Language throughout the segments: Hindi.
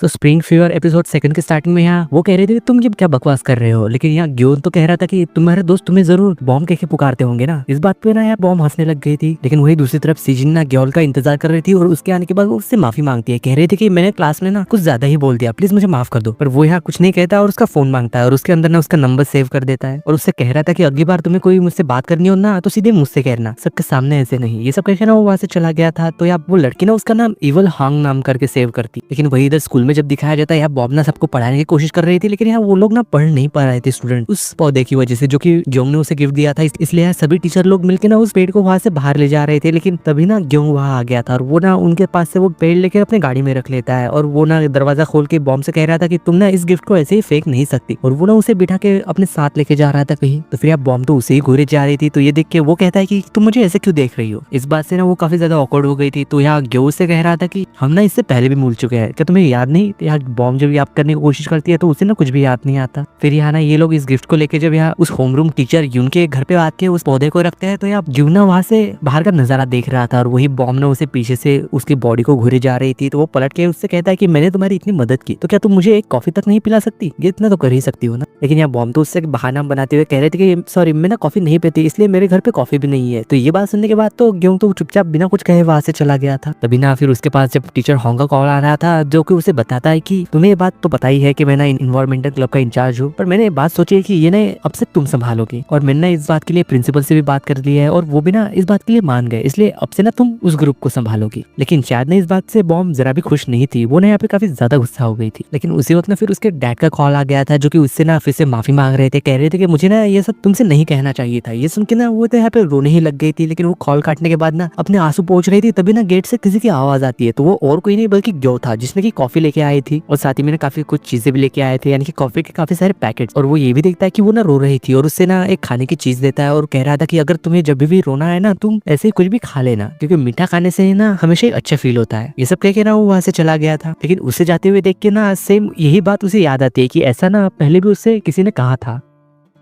तो स्प्रिंग फीवर एपिसोड 2 के स्टार्टिंग में यहाँ वो कह रहे थे तुम ये क्या बकवास कर रहे हो, लेकिन यहाँ ग्योन तो कह रहा था कि तुम्हारे दोस्त तुम्हें जरूर बॉम्ब कह के पुकारते होंगे ना। इस बात पे ना यार बॉम्ब हंसने लग गई थी। लेकिन वही दूसरी तरफ सीजिन ना ग्योल का इंतजार कर रही थी और उसके आने के बाद वो उससे माफी मांगती है। कह रही थी कि मैंने क्लास में ना कुछ ज्यादा ही बोल दिया, प्लीज मुझे माफ कर दो। पर वो यहाँ कुछ नहीं कहता और उसका फोन मांगता है और उसके अंदर ना उसका नंबर सेव कर देता है और उससे कह रहा था कि अगली बार तुम्हें कोई मुझसे बात करनी हो ना तो सीधे मुझसे कहना, सबके सामने ऐसे नहीं। ये सब कह के ना वो वहां से चला गया था। तो यार वो लड़की ना उसका नाम इवल हांग नाम करके सेव करती। लेकिन वही इधर स्कूल में जब दिखाया जाता है यहाँ बॉब ना सबको पढ़ाने की कोशिश कर रही थी, लेकिन यहाँ वो लोग ना पढ़ नहीं पा रहे थे स्टूडेंट, उस पौधे की वजह से जो कि ग्योंग ने उसे गिफ्ट दिया था। इसलिए यार सभी टीचर लोग मिलकर ना उस पेड़ को वहां से बाहर ले जा रहे थे। लेकिन तभी ना ग्योंग वहां आ गया था और वो ना उनके पास से वो पेड़ लेकर अपने गाड़ी में रख लेता है और वो ना दरवाजा खोल के बॉम्ब से कह रहा था कि तुम ना इस गिफ्ट को ऐसे ही फेंक नहीं सकती। और वो ना उसे बिठा के अपने साथ लेके जा रहा था कहीं। तो फिर यार बॉम्ब तो उसे ही घूरे जा रही थी। तो ये देख के वो कहता है कि तुम मुझे ऐसे क्यों देख रही हो। इस बात से ना वो काफी ज्यादा ऑकवर्ड हो गई थी। तो यहाँ ग्यो से कह रहा था कि हम ना इससे पहले भी मिल चुके हैं, क्या तुम्हें याद नहीं। तो यहाँ बॉम्ब जब याद करने की कोशिश करती है तो उसे ना कुछ भी याद नहीं आता। फिर यहाँ ना ये लोग इस गिफ्ट को लेके जब यहाँ उस होमरूम टीचर यून के घर पे आके उस पौधे को रखते हैं तो यहाँ यून ना वहां से बाहर का नजारा देख रहा था और वही बॉम्ब ने उसे पीछे से उसकी बॉडी को घुरे जा रही थी। तो वो पलट के उससे कहता है कि मैंने तुम्हारी इतनी मदद की तो क्या तुम मुझे एक कॉफी तक नहीं पिला सकती, ये इतना तो कर ही सकती हो ना। लेकिन यहाँ बॉम्ब तो उससे बहाना बनाते हुए कह रहे थे कि सॉरी मैं ना कॉफी नहीं पीती, इसलिए मेरे घर पे कॉफी भी नहीं है। तो ये बात सुनने के बाद तो ग्योंग तो चुपचाप बिना कुछ कहे वहां से चला गया था। तभी ना फिर उसके पास जब टीचर होंग का कॉल आ रहा था जो कि उसे बताता है कि तुम्हें ये बात तो पता ही है कि मैं ना इन्वायरमेंटल क्लब का इंचार्ज हूँ, पर मैंने बात सोची है कि ये ना अब से तुम संभालोगे। और मैंने ना इस बात के लिए प्रिंसिपल से भी बात कर ली है और वो भी ना इस बात के लिए मान गए, इसलिए अब से ना तुम उस ग्रुप को संभालोगी। लेकिन शायद ना इस बात से बॉम्ब जरा भी खुश नहीं थी। वो ना यहाँ पे काफी ज्यादा गुस्सा हो गई थी। लेकिन उसी वक्त ना फिर उसके डैड का कॉल आ गया था जो कि उससे ना फिर से माफी मांग रहे थे। कह रहे थे कि मुझे ना ये सब तुमसे नहीं कहना चाहिए था। ये सुन के ना वो तो यहाँ पे रोने ही लग गई थी। लेकिन वो कॉल काटने के बाद ना अपने आंसू पहुंच रही थी। तभी ना गेट से किसी की आवाज आती है। तो वो और कोई नहीं बल्कि ग्यो था जिसने की कॉफी लेके आई थी और साथ ही में काफी कुछ चीजें भी लेके आए थे, यानी कि कॉफी के काफी सारे पैकेट्स। और वो ये भी देखता है कि वो ना रो रही थी और उससे ना एक खाने की चीज देता है और कह रहा था कि अगर तुम्हें जब भी रोना है ना तुम ऐसे ही कुछ भी खा लेना, क्योंकि मीठा खाने से ना हमेशा एक अच्छा फील होता है। ये सब कह के ना वो वहां से चला गया था। लेकिन उसे जाते हुए देख के ना सेम यही बात उसे याद आती है कि ऐसा ना पहले भी उससे किसी ने कहा था।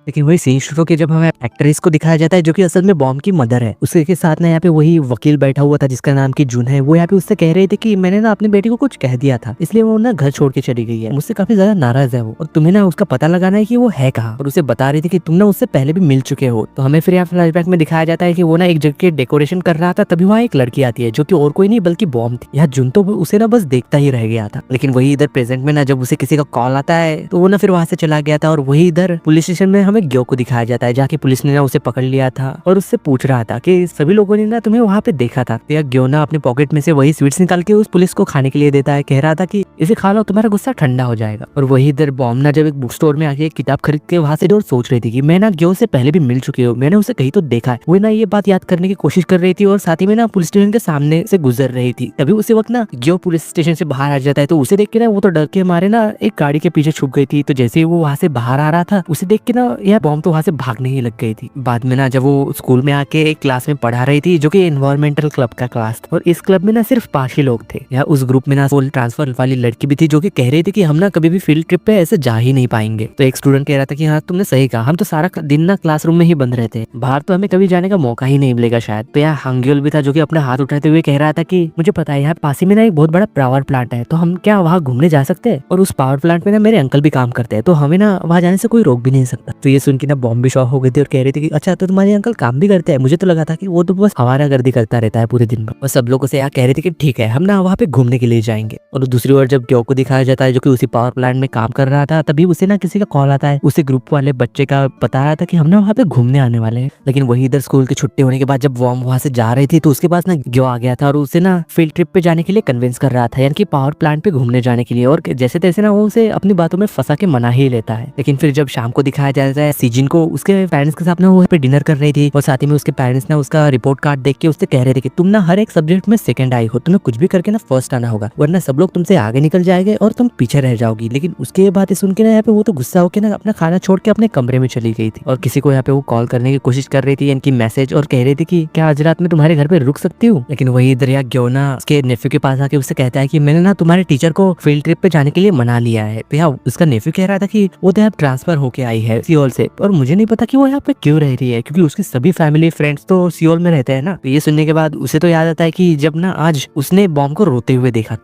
लेकिन वही सीन शुरू के जब हमें एक्ट्रेस को दिखाया जाता है जो कि असल में बॉम्ब की मदर है, उसके साथ ना यहाँ पे वही वकील बैठा हुआ था जिसका नाम की जून है। वो यहाँ पे उससे कह रहे थे कि मैंने ना अपनी बेटी को कुछ कह दिया था इसलिए वो ना घर छोड़ के चली गई है, मुझसे काफी ज्यादा नाराज है वो, और तुम्हें ना उसका पता लगाना है कि वो है कहाँ। और उसे बता रही थी कि तुम ना उससे पहले भी मिल चुके हो। तो हमें फिर यहाँ फ्लैशबैक में दिखाया जाता है कि वो ना एक जगह के डेकोरेशन कर रहा था। तभी वहाँ एक लड़की आती है जो कि और कोई नहीं बल्कि बॉम्ब थी। यहाँ जून तो उसे ना बस देखता ही रह गया था। लेकिन वही इधर प्रेजेंट में ना जब उसे किसी का कॉल आता है तो वो ना फिर वहां से चला गया था। और वही इधर पुलिस स्टेशन में हमें ग्यो को दिखाया जाता है जाके पुलिस ने ना उसे पकड़ लिया था और उससे पूछ रहा था कि सभी लोगों ने ना तुम्हें वहां पे देखा था। तो ग्यो ना अपने पॉकेट में से वही स्वीट्स निकाल के उस पुलिस को खाने के लिए देता है। कह रहा था कि इसे खा लो तुम्हारा गुस्सा ठंडा हो जाएगा। और वही इधर बॉम्ब ना जब एक बुक स्टोर में आके एक किताब खरीद के वहां से और सोच रही थी कि मैं ना ग्यो से पहले भी मिल चुकी हूँ, मैंने उसे कहीं तो देखा है। वो ना ये बात याद करने की कोशिश कर रही थी और साथ ही में ना पुलिस स्टेशन के सामने से गुजर रही थी। तभी उसी वक्त ना ग्यो पुलिस स्टेशन से बाहर आ जाता है। तो उसे देख के ना वो तो डर के मारे ना एक गाड़ी के पीछे छुप गई थी। तो जैसे ही वो वहां से बाहर आ रहा था उसे देख के ना यह बॉम्ब तो वहां से भागने ही लग गई थी। बाद में ना जब वो स्कूल में आके एक क्लास में पढ़ा रही थी जो कि एनवायरमेंटल क्लब का क्लास था और इस क्लब में ना सिर्फ 5 ही लोग थे। या उस ग्रुप में ना फुल ट्रांसफर वाली लड़की भी थी जो कि कह रही थी कि हम ना कभी भी फील्ड ट्रिप पे ऐसे जा ही नहीं पाएंगे। तो एक स्टूडेंट कह रहा था कि हाँ तुमने सही कहा, हम तो सारा दिन ना क्लासरूम में ही बंद रहते हैं, बाहर तो हमें कभी जाने का मौका ही नहीं मिलेगा शायद। तो यहाँ हंग्योल भी था जो कि अपना हाथ उठाते हुए कह रहा था कि मुझे पता है यहाँ पास ही में ना एक बहुत बड़ा पावर प्लांट है, तो हम क्या वहाँ घूमने जा सकते हैं। और उस पावर प्लांट में ना मेरे अंकल भी काम करते हैं, तो हमें ना वहाँ जाने से कोई रोक भी नहीं सकता। तो ये सुन के ना बॉम्ब भी शॉक हो गई थी और कह रही थी कि अच्छा तो तुम्हारे अंकल काम भी करते हैं, मुझे तो लगा था कि वो तो बस आवारागर्दी करता रहता है पूरे दिन भर। और सब लोगों से यहाँ कह रहे थे कि ठीक है हम ना वहाँ पे घूमने के लिए जाएंगे। और दूसरी ओर जब ग्यो को दिखाया जाता है जो कि उसी पावर प्लांट में काम कर रहा था, तभी उसे ना किसी का कॉल आता है, उसे ग्रुप वाले बच्चे का बता रहा था कि हम ना वहाँ पे घूमने आने वाले हैं। लेकिन वही इधर स्कूल की छुट्टी होने के बाद जब वो वहाँ से जा रही थी तो उसके पास ना ग्यो आ गया था और उसे ना फील्ड ट्रिप पे जाने के लिए कन्विंस कर रहा था, यानी कि पावर प्लांट पे घूमने जाने के लिए। और जैसे तैसे ना वो उसे अपनी बातों में फंसा के मना ही लेता है। लेकिन फिर जब शाम को दिखाया जाता है सीजिन को उसके पेरेंट्स के साथ ना वो पे डिनर कर रही थी और साथ ही में उसके पेरेंट्स ने उसका रिपोर्ट कार्ड देख के उससे कह रहे थे कि तुम ना हर एक सब्जेक्ट में सेकंड आई हो, तुम्हें कुछ भी करके ना फर्स्ट आना होगा वरना सब लोग तुमसे आगे निकल जाएंगे और तुम पीछे रह जाओगी। लेकिन उसके ये बातें सुन के ना यहाँ पे वो तो गुस्सा होकर ना अपना खाना छोड़ के अपने कमरे में चली गई थी और किसी को यहाँ पे वो कॉल करने की कोशिश कर रही थी, इनकी मैसेज, और कह रही थी कि क्या आज रात में तुम्हारे घर पे रुक सकती हूँ। लेकिन वही इधर यहाँ ग्यो ना उसके नेफ्यू के पास आके उससे कहता है कि मैंने ना तुम्हारे टीचर को फील्ड ट्रिप पे जाने के लिए मना लिया है। तो यहाँ उसका नेफ्यू कह रहा था कि वो तो यहाँ ट्रांसफर होके आई है सियोल से, और मुझे नहीं पता कि वो यहाँ पे क्यों रह रही है क्योंकि उसकी सभी फैमिली फ्रेंड्स तो सियोल में रहते हैं ना। तो ये सुनने के बाद उसे तो याद आता है कि जब ना आज उसने बॉम्ब को रोते हुए देखा।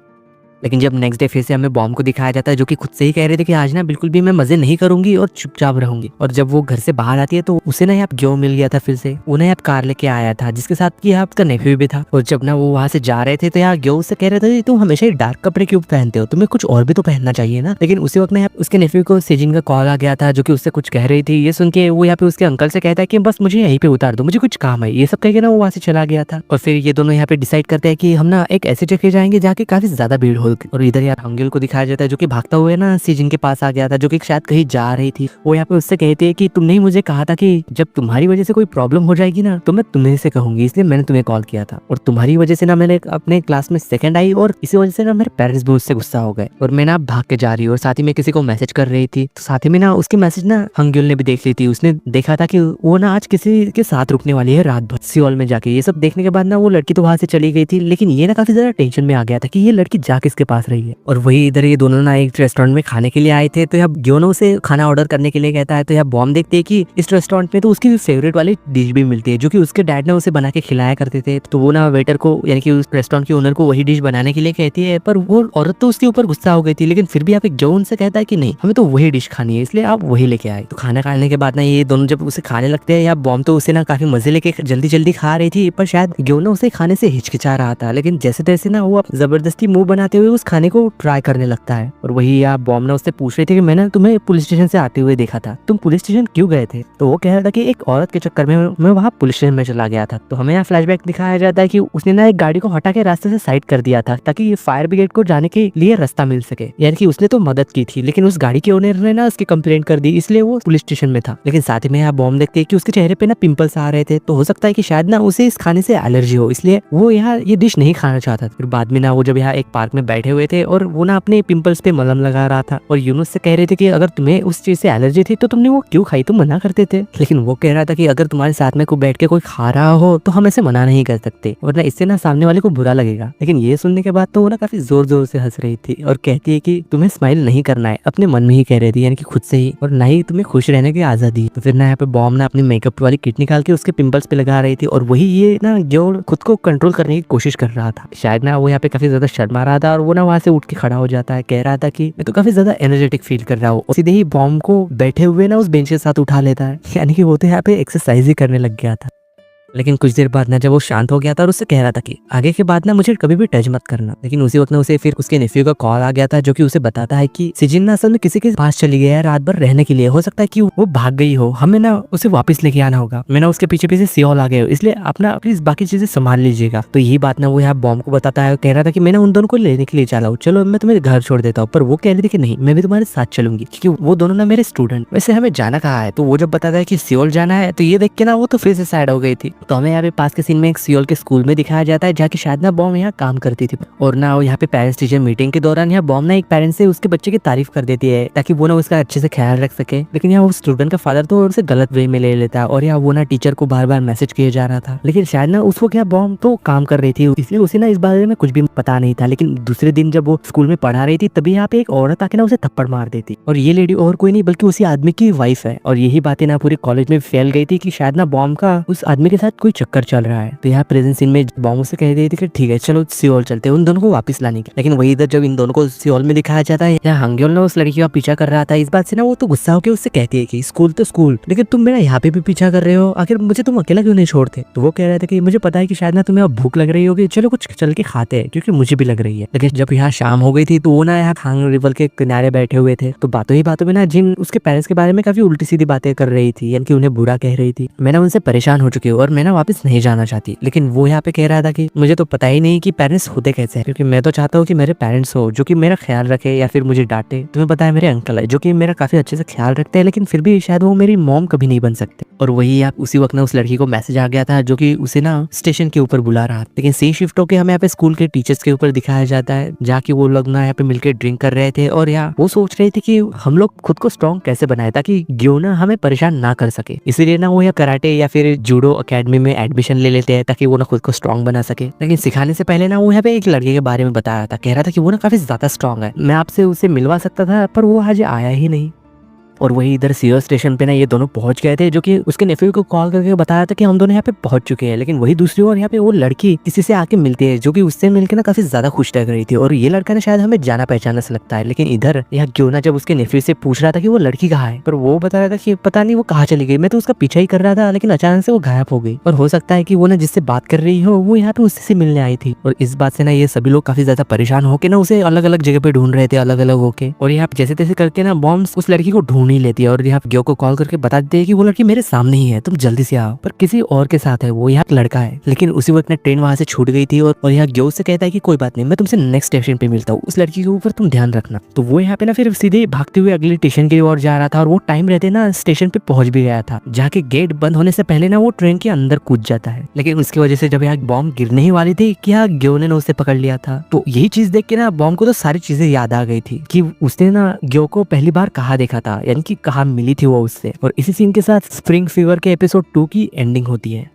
लेकिन जब नेक्स्ट डे फिर से हमें बॉम्ब को दिखाया जाता है जो कि खुद से ही कह रहे थे कि आज ना बिल्कुल भी मैं मजे नहीं करूंगी और चुपचाप रहूंगी। और जब वो घर से बाहर आती है तो उसे ना यहाँ ग्यो मिल गया था, फिर से उन्हें यहाँ कार लेके आया था जिसके साथ कि आपका नेफ्यू भी था। और जब ना वो वहां से जा रहे थे तो यहाँ ग्यो उससे कह रहे थे तुम हमेशा ही डार्क कपड़े क्यों पहनते हो, तुम्हें कुछ और भी तो पहनना चाहिए ना। लेकिन उसी वक्त ना उसके नेफ्यू को सेजिन का कॉल आ गया था जो कि उससे कुछ कह रही थी। ये सुन के वो यहाँ पे उसके अंकल से कहता है कि बस मुझे यहीं पे उतार दो, मुझे कुछ काम है। ये सब कह के ना वो वहां से चला गया था। और फिर ये दोनों यहाँ पे डिसाइड करते हैं कि हम ना एक ऐसी जगह जाएंगे जहाँ की काफी ज्यादा भीड़ होगी। और इधर यार हंगेल को दिखाया जाता है जो कि भागता हुआ ना सीजिन के पास आ गया था जो कि शायद कहीं जा रही थी। वो यहाँ पे उससे कहती है कि तुमने ही मुझे कहा था कि जब तुम्हारी वजह से कोई प्रॉब्लम हो जाएगी ना तो मैं तुम्हें से कहूंगी, इसलिए मैंने तुम्हें कॉल किया था। और तुम्हारी वजह से ना मैंने अपने क्लास में सेकंड आई और इसी वजह से ना मेरे पेरेंट्स भी मुझसे गुस्सा हो गए और मैं ना भाग के जा रही हूँ। और साथ ही में किसी को मैसेज कर रही थी तो साथ ही में ना उसकी मैसेज ना हंगेल ने भी देख ली थी। उसने देखा था कि वो ना आज किसी के साथ रुकने वाली है रात भर सियोल में जाके। ये सब देखने के बाद ना वो लड़की तो वहां से चली गई थी, लेकिन ये ना काफी ज्यादा टेंशन में आ गया था कि ये लड़की जा किसके पास रही है। और वही इधर ये दोनों ना एक रेस्टोरेंट में खाने के लिए आए थे तो यहाँ ग्योनो से खाना ऑर्डर करने के लिए कहता है। तो यहाँ बॉम्ब देखते है कि इस रेस्टोरेंट में तो उसकी फेवरेट वाली डिश भी मिलती है जो कि उसके डैड ने उसे बना के खिलाया करते थे। तो वो ना वेटर को यानी कि उस रेस्टोरेंट के ओनर को वही डिश बनाने के लिए कहती है, पर वो औरत तो उसके ऊपर गुस्सा हो गई थी। लेकिन फिर भी आप एक जो उनसे कहता है कि नहीं हमें तो वही डिश खानी है, इसलिए आप वही लेके आए। तो खाना खाने के बाद ना ये दोनों जब उसे खाने लगते हैं, या बॉम्ब तो उसे ना काफी मजे लेके जल्दी जल्दी खा रही थी, पर शायद ग्योनो उसे खाने से हिचकिचा रहा था। लेकिन जैसे तैसे ना वो जबरदस्ती मुंह बनाते हुए उस खाने को ट्राई करने लगता है। और वही आप बॉम्ब ना उससे पूछ रहे थे कि मैंने तुम्हें पुलिस स्टेशन से आते हुए देखा था, तुम पुलिस स्टेशन क्यों गए थे। तो वो कह रहा था कि एक औरत के चक्कर में मैं वहाँ पुलिस स्टेशन में चला गया था। तो हमें यहाँ फ्लैशबैक दिखाया जाता है कि उसने ना एक गाड़ी को हटा के रास्ते से साइड कर दिया था ताकि ये फायर ब्रिगेड को जाने के लिए रास्ता मिल सके। यानी कि उसने तो मदद की थी, लेकिन उस गाड़ी के ओनर ने ना उसकी कंप्लेंट कर दी, इसलिए वो पुलिस स्टेशन में था। लेकिन साथ ही में यहाँ बॉम्ब देखते हैं कि उसके चेहरे पे ना पिंपल्स आ रहे थे, तो हो सकता है कि शायद ना उसे इस खाने से एलर्जी हो, इसलिए वो यहाँ ये डिश नहीं खाना चाहता। फिर बाद में ना वो जब यहाँ एक पार्क में बैठे हुए थे और वो ना अपने पिंपल्स पे मलहम लगा रहा था और यूनुस से कह रहे थे कि अगर तुम्हें उस चीज से एलर्जी थी तो तुमने वो क्यों खाई, तुम मना करते थे। लेकिन वो कह रहा था कि अगर तुम्हारे साथ में कोई बैठ के कोई खा रहा हो तो हम ऐसे मना नहीं कर सकते, वरना इससे ना सामने वाले को बुरा लगेगा। लेकिन ये सुनने के बाद तो वो ना काफी जोर जोर से हंस रही थी और कहती है कि तुम्हें स्माइल नहीं करना है, अपने मन में ही कह रही थी, यानी कि खुद से ही, और ना ही तुम्हें खुश रहने की आजादी। तो फिर ना यहाँ पे बॉम्ब ना अपनी मेकअप वाली किट निकाल के उसके पिंपल्स पे लगा रही थी और वही ये ना जो खुद को कंट्रोल करने की कोशिश कर रहा था। शायद ना वो यहाँ पे काफी ज्यादा शर्मा रहा था और वो ना वहां से उठ के खड़ा हो जाता है, कह रहा था कि मैं तो काफी ज्यादा एनर्जेटिक फील कर रहा हूँ। सीधे ही बॉम्ब को बैठे हुए ना उस बेंच के साथ उठा लेता है, यानी कि वो तो यहाँ पे एक्सरसाइज ही करने लग गया था। लेकिन कुछ देर बाद ना जब वो शांत हो गया था और उससे कह रहा था कि आगे के बाद ना मुझे कभी भी टच मत करना। लेकिन उसी वक्त ना उसे फिर उसके नेफ्यू का कॉल आ गया था जो कि उसे बताता है कि सिजिन ना असल में किसी के पास चली गई है रात भर रहने के लिए, हो सकता है कि वो भाग गई हो, हमें ना उसे वापस लेके आना होगा। मैं ना उसके पीछे पीछे सियोल आ गए हो, इसलिए अपना प्लीज बाकी चीजें संभाल लीजिएगा। तो यही बात ना वो यहाँ बॉम्ब को बताता है, कह रहा था कि मैंने उन दोनों को लेने के लिए चला हूँ, चलो मैं तुम्हें घर छोड़ देता हूँ। पर वो कह रही थी कि नहीं मैं भी तुम्हारे साथ चलूंगी क्योंकि वो दोनों ना मेरे स्टूडेंट। वैसे हमें जाना कहाँ है, तो वो जब बताता है कि सियोल जाना है तो ये देख के ना वो तो फिर से साइड हो गई थी। तो हमें यहाँ पे पास के सीन में एक सियोल के स्कूल में दिखाया जाता है जहाँ की शायद ना बॉम्ब यहाँ काम करती थी। और ना यहाँ पे पेरेंट्स टीचर मीटिंग के दौरान यहाँ बॉम्ब ना एक पेरेंट्स से उसके बच्चे की तारीफ कर देती है ताकि वो ना उसका अच्छे से ख्याल रख सके। लेकिन यहाँ वो स्टूडेंट का फादर तो उसे गलत वे में ले लेता है और यहाँ वो ना टीचर को बार बार मैसेज किया जा रहा था। लेकिन शायद ना उस वक्त यहाँ बॉम्ब तो काम कर रही थी, इसलिए उसे ना इस बारे में कुछ भी पता नहीं था। लेकिन दूसरे दिन जब वो स्कूल में पढ़ा रही थी तभी यहाँ पे एक औरत आके ना उसे थप्पड़ मार देती, और ये लेडी और कोई नहीं बल्कि उसी आदमी की वाइफ है। और यही बातें ना पूरे कॉलेज में फैल गई थी कि शायद ना बॉम्ब का उस आदमी के साथ कोई चक्कर चल रहा है। तो यहाँ प्रेजेंट सीन में बॉम्ब से कह रही थी कि ठीक है चलो सियोल चलते हैं उन दोनों को वापस लाने के। लेकिन वही इधर जब इन दोनों को सियोल में दिखाया जाता है, यहाँ हंगेल ने उस लड़की का पीछा कर रहा था। इस बात से ना वो तो गुस्सा होकर उससे कहती है कि स्कूल तो स्कूल, लेकिन तुम मेरा यहाँ पे भी पीछा कर रहे हो, आखिर मुझे तुम अकेला क्यों नहीं छोड़ते। तो वो कह रहे थे कि मुझे पता है कि शायद ना तुम्हें अब भूख लग रही होगी, चलो कुछ चल के खाते हैं क्योंकि मुझे भी लग रही है। लेकिन जब यहाँ शाम हो गई थी तो वो ना यहाँ खांग रिवर के किनारे बैठे हुए थे, तो बातों ही बातों में ना जिन उसके पेरेंट्स के बारे में काफी उल्टी सीधी बातें कर रही थी, यानी कि उन्हें बुरा कह रही थी। मैं ना उनसे परेशान हो चुकी हूँ और मैं ना वापस नहीं जाना चाहती। लेकिन वो यहाँ पे कह रहा था कि मुझे तो पता ही नहीं कि पेरेंट्स होते कैसे हैं, क्योंकि मैं तो चाहता हूँ कि मेरे पेरेंट्स हो जो कि मेरा ख्याल रखे या फिर मुझे डांटे। तुम्हें पता है मेरे अंकल है जो कि मेरा काफी अच्छे से ख्याल रखते हैं, लेकिन फिर भी शायद वो मेरी मॉम कभी नहीं बन सकते। और वही आप उसी वक्त ना उस लड़की को मैसेज आ गया था जो कि उसे ना स्टेशन के ऊपर बुला रहा था। लेकिन सी शिफ्ट होकर हमें यहाँ पे स्कूल के टीचर्स के ऊपर दिखाया जाता है जहाँ की वो लोग ना यहाँ पे मिलकर ड्रिंक कर रहे थे और यहाँ वो सोच रहे थे कि हम लोग खुद को स्ट्रॉन्ग कैसे बनाए ताकि ग्यो ना हमें परेशान ना कर सके। इसीलिए ना वो यहाँ कराटे या फिर जूडो अकेडमी में एडमिशन ले लेते हैं ताकि वो ना खुद को स्ट्रॉन्ग बना सके। लेकिन सिखाने से पहले ना वो यहाँ पे एक लड़के के बारे में बताया था, कह रहा था कि वो ना काफी ज्यादा स्ट्रॉन्ग है, मैं आपसे उसे मिलवा सकता था पर वो आज आया ही नहीं। और वही इधर सीओ स्टेशन पे ना ये दोनों पहुंच गए थे, जो कि उसके नेफ्यू को कॉल करके बताया था कि हम दोनों यहाँ पे पहुंच चुके हैं। लेकिन वही दूसरी ओर यहाँ पे वो लड़की किसी से आके मिलती है, जो कि उससे मिलकर ना काफी ज्यादा खुश लग रही थी, और ये लड़का ना शायद हमें जाना पहचाना से लगता है। लेकिन इधर यहाँ क्यों ना जब उसके नेफ्यू से पूछ रहा था कि वो लड़की कहाँ है, पर वो बता रहा था कि पता नहीं वो कहाँ चली गई, मैं तो उसका पीछा ही कर रहा था, लेकिन अचानक से वो गायब हो गई। और हो सकता है कि वो ना जिससे बात कर रही हो वो यहाँ पे उससे मिलने आई थी। और इस बात से ना ये सभी लोग काफी ज्यादा परेशान होके ना उसे अलग अलग जगह पे ढूंढ रहे थे, अलग अलग होके। और यहाँ जैसे तैसे करके ना बॉम्ब्स उस लड़की को ढूंढ ही लेती है, और यहाँ ग्यो को कॉल करके बता देती है कि वो लड़की मेरे सामने ही है, तुम जल्दी से आओ। पर किसी और के साथ है, वो यहाँ लड़का है। लेकिन उसी वक्त ना ट्रेन वहां से छूट गई थी, और यहाँ ग्यो से कहता है कि कोई बात नहीं, मैं तुमसे नेक्स्ट स्टेशन पे मिलता हूँ, उस लड़की के ऊपर तुम ध्यान रखना। तो वो यहाँ पे ना फिर सीधे भागते हुए अगले स्टेशन की ओर जा रहा था, और वो टाइम रहते ना स्टेशन पे पहुंच भी गया था। जाके गेट बंद होने से पहले ना वो ट्रेन के अंदर कूद जाता है। लेकिन उसकी वजह से जब यहाँ बॉम्ब गिरने ही वाली थी कि यहाँ ग्यो ने उसे पकड़ लिया था। तो यही चीज देख के ना बॉम्ब को तो सारी चीजें याद आ गई थी कि उसने ना ग्यो को पहली बार कहाँ देखा था, यानी कि कहाँ मिली थी वो उससे। और इसी सीन के साथ स्प्रिंग फीवर के एपिसोड 2 की एंडिंग होती है।